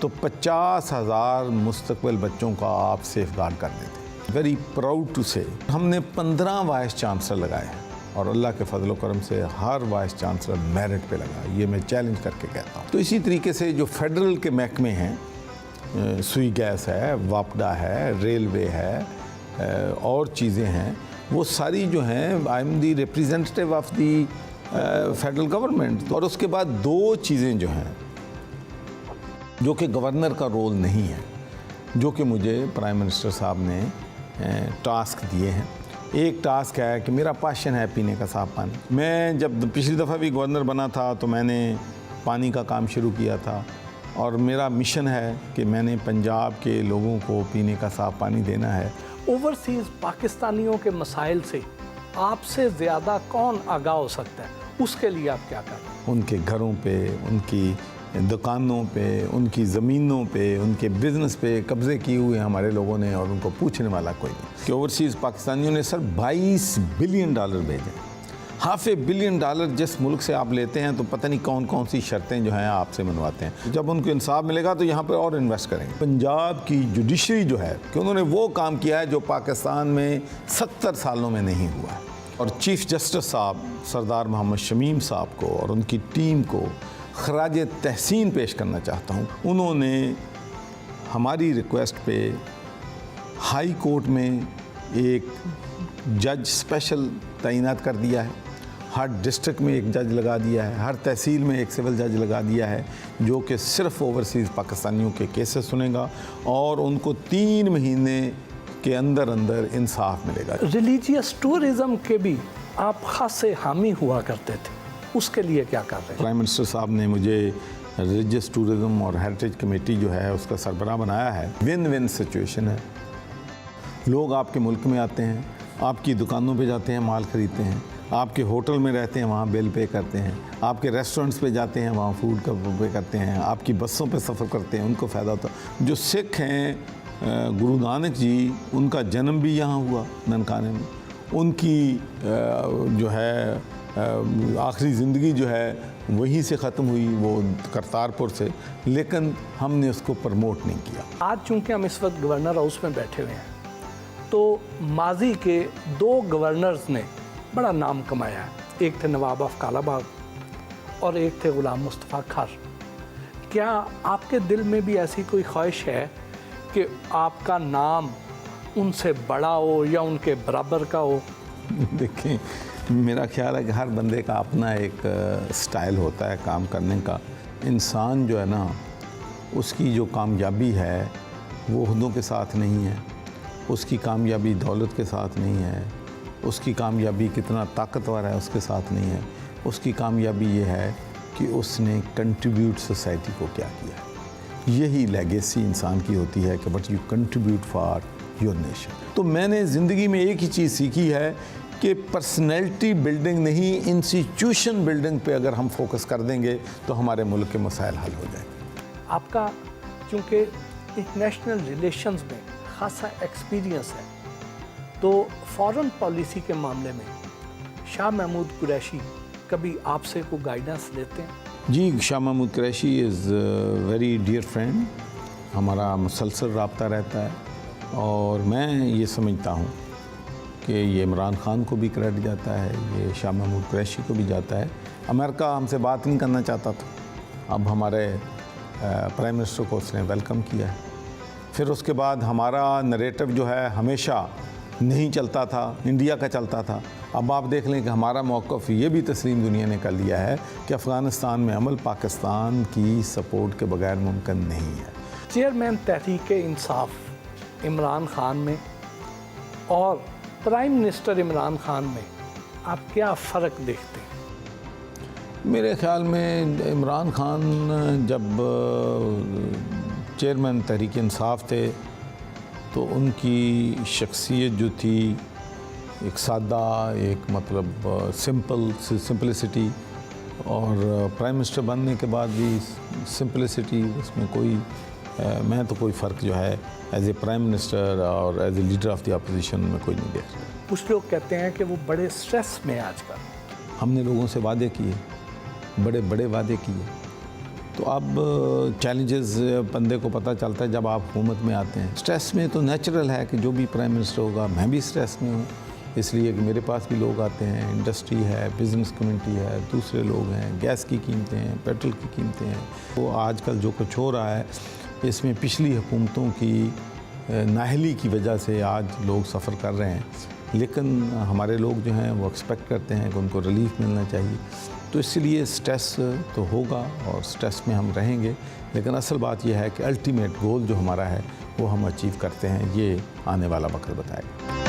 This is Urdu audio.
تو 50,000 مستقبل بچوں کا آپ سیف گارڈ کر دیتے. ویری پراؤڈ ٹو سے ہم نے 15 وائس چانسلر لگائے ہیں اور اللہ کے فضل و کرم سے ہر وائس چانسلر میرٹ پہ لگا. یہ میں چیلنج کر کے کہتا ہوں. تو اسی طریقے سے جو فیڈرل کے محکمے ہیں، سوئی گیس ہے، واپڈا ہے، ریلوے ہے، اور چیزیں ہیں، وہ ساری جو ہیں I am the representative of the federal government. اور اس کے بعد 2 چیزیں جو ہیں جو کہ گورنر کا رول نہیں ہے، جو کہ مجھے پرائم منسٹر صاحب نے ٹاسک دیے ہیں. ایک ٹاسک ہے کہ میرا پیشن ہے پینے کا صاف پانی. میں جب پچھلی دفعہ بھی گورنر بنا تھا تو میں نے پانی کا کام شروع کیا تھا، اور میرا مشن ہے کہ میں نے پنجاب کے لوگوں کو پینے کا صاف پانی دینا ہے. اوورسیز پاکستانیوں کے مسائل سے آپ سے زیادہ کون آگاہ ہو سکتا ہے؟ اس کے لیے آپ کیا کریں؟ ان کے گھروں پہ، ان کی دکانوں پہ، ان کی زمینوں پہ، ان کے بزنس پہ قبضے کیے ہوئے ہمارے لوگوں نے، اور ان کو پوچھنے والا کوئی نہیں. کہ اوورسیز پاکستانیوں نے سر $22 بلین بھیجے. $500 ملین جس ملک سے آپ لیتے ہیں تو پتہ نہیں کون کون سی شرطیں جو ہیں آپ سے منواتے ہیں. جب ان کو انصاف ملے گا تو یہاں پہ اور انویسٹ کریں گے. پنجاب کی جوڈیشری جو ہے کہ انہوں نے وہ کام کیا ہے جو پاکستان میں 70 سالوں میں نہیں ہوا ہے. اور چیف جسٹس صاحب سردار محمد شمیم صاحب کو اور ان کی ٹیم کو خراج تحسین پیش کرنا چاہتا ہوں. انہوں نے ہماری ریکویسٹ پہ ہائی کورٹ میں ایک جج اسپیشل تعینات کر دیا ہے. ہر ڈسٹرکٹ میں ایک جج لگا دیا ہے. ہر تحصیل میں ایک سول جج لگا دیا ہے جو کہ صرف اوورسیز پاکستانیوں کے کیسز سنے گا، اور ان کو 3 مہینے کے اندر انصاف ملے گا. ریلیجیس ٹورزم کے بھی آپ خاصے حامی ہوا کرتے تھے، اس کے لیے کیا کر رہے ہیں؟ پرائم منسٹر صاحب نے مجھے ریلیجیس ٹورزم اور ہیریٹیج کمیٹی جو ہے اس کا سربراہ بنایا ہے. ون ون سچویشن ہے. لوگ آپ کے ملک میں آتے ہیں، آپ کی دکانوں پہ جاتے ہیں، مال خریدتے ہیں، آپ کے ہوٹل میں رہتے ہیں، وہاں بل پے کرتے ہیں، آپ کے ریسٹورنٹس پہ جاتے ہیں، وہاں فوڈ کا پے کرتے ہیں، آپ کی بسوں پہ سفر کرتے ہیں، ان کو فائدہ ہوتا ہے. جو سکھ ہیں، گرو نانک جی، ان کا جنم بھی یہاں ہوا ننکانے میں. ان کی جو ہے آخری زندگی جو ہے وہیں سے ختم ہوئی، وہ کرتارپور سے، لیکن ہم نے اس کو پرموٹ نہیں کیا. آج چونکہ ہم اس وقت گورنر ہاؤس میں بیٹھے ہوئے ہیں تو ماضی کے 2 گورنرز نے بڑا نام کمایا ہے. ایک تھے نواب آف کالا باغ اور ایک تھے غلام مصطفیٰ کھر. کیا آپ کے دل میں بھی ایسی کوئی خواہش ہے کہ آپ کا نام ان سے بڑا ہو یا ان کے برابر کا ہو؟ دیکھیں، میرا خیال ہے کہ ہر بندے کا اپنا ایک سٹائل ہوتا ہے کام کرنے کا. انسان جو ہے نا، اس کی جو کامیابی ہے وہ عہدوں کے ساتھ نہیں ہے، اس کی کامیابی دولت کے ساتھ نہیں ہے، اس کی کامیابی کتنا طاقتور ہے اس کے ساتھ نہیں ہے. اس کی کامیابی یہ ہے کہ اس نے کنٹریبیوٹ سوسائٹی کو کیا کیا ہے. یہی لیگیسی انسان کی ہوتی ہے کہ but you contribute for your nation. تو میں نے زندگی میں ایک ہی چیز سیکھی ہے کہ پرسنالٹی بلڈنگ نہیں، انسٹیٹیوشن بلڈنگ پہ اگر ہم فوکس کر دیں گے تو ہمارے ملک کے مسائل حل ہو جائیں گے. آپ کا چونکہ انٹرنیشنل ریلیشنز میں خاصا ایکسپیرینس ہے، تو فارن پالیسی کے معاملے میں شاہ محمود قریشی کبھی آپ سے کوئی گائیڈنس لیتے ہیں؟ جی، Shah Mahmood Qureshi is very dear friend. ہمارا مسلسل رابطہ رہتا ہے، اور میں یہ سمجھتا ہوں کہ یہ عمران خان کو بھی کریڈٹ جاتا ہے، یہ شاہ محمود قریشی کو بھی جاتا ہے. امریکہ ہم سے بات نہیں کرنا چاہتا تھا، اب ہمارے پرائم منسٹر کو اس نے ویلکم کیا ہے. پھر اس کے بعد ہمارا نریٹو جو ہے ہمیشہ نہیں چلتا تھا، انڈیا کا چلتا تھا. اب آپ دیکھ لیں کہ ہمارا موقف یہ بھی تسلیم دنیا نے کر لیا ہے کہ افغانستان میں عمل پاکستان کی سپورٹ کے بغیر ممکن نہیں ہے. چیئرمین تحریک انصاف عمران خان میں اور پرائم منسٹر عمران خان میں آپ کیا فرق دیکھتے ہیں؟ میرے خیال میں عمران خان جب چیئرمین تحریک انصاف تھے تو ان کی شخصیت جو تھی ایک سادہ، ایک مطلب سمپلسٹی، اور پرائم منسٹر بننے کے بعد بھی سمپلسٹی، اس میں کوئی میں تو کوئی فرق جو ہے ایز اے پرائم منسٹر اور as a leader of the opposition میں کوئی نہیں دیکھ رہا. کچھ لوگ کہتے ہیں کہ وہ بڑے سٹریس میں آج کل. ہم نے لوگوں سے وعدے کیے، بڑے بڑے وعدے کیے، تو اب چیلنجز بندے کو پتہ چلتا ہے جب آپ حکومت میں آتے ہیں. سٹریس میں تو نیچرل ہے کہ جو بھی پرائم منسٹر ہوگا میں بھی سٹریس میں ہوں, اس لیے کہ میرے پاس بھی لوگ آتے ہیں, انڈسٹری ہے, بزنس کمیونٹی ہے, دوسرے لوگ ہیں, گیس کی قیمتیں ہیں, پیٹرول کی قیمتیں ہیں. وہ آج کل جو کچھ ہو رہا ہے اس میں پچھلی حکومتوں کی نااہلی کی وجہ سے آج لوگ سفر کر رہے ہیں, لیکن ہمارے لوگ جو ہیں وہ ایکسپیکٹ کرتے ہیں کہ ان کو ریلیف ملنا چاہیے. تو اس لیے سٹریس تو ہوگا اور سٹریس میں ہم رہیں گے, لیکن اصل بات یہ ہے کہ الٹیمیٹ گول جو ہمارا ہے وہ ہم اچیو کرتے ہیں, یہ آنے والا وقت بتائے گا.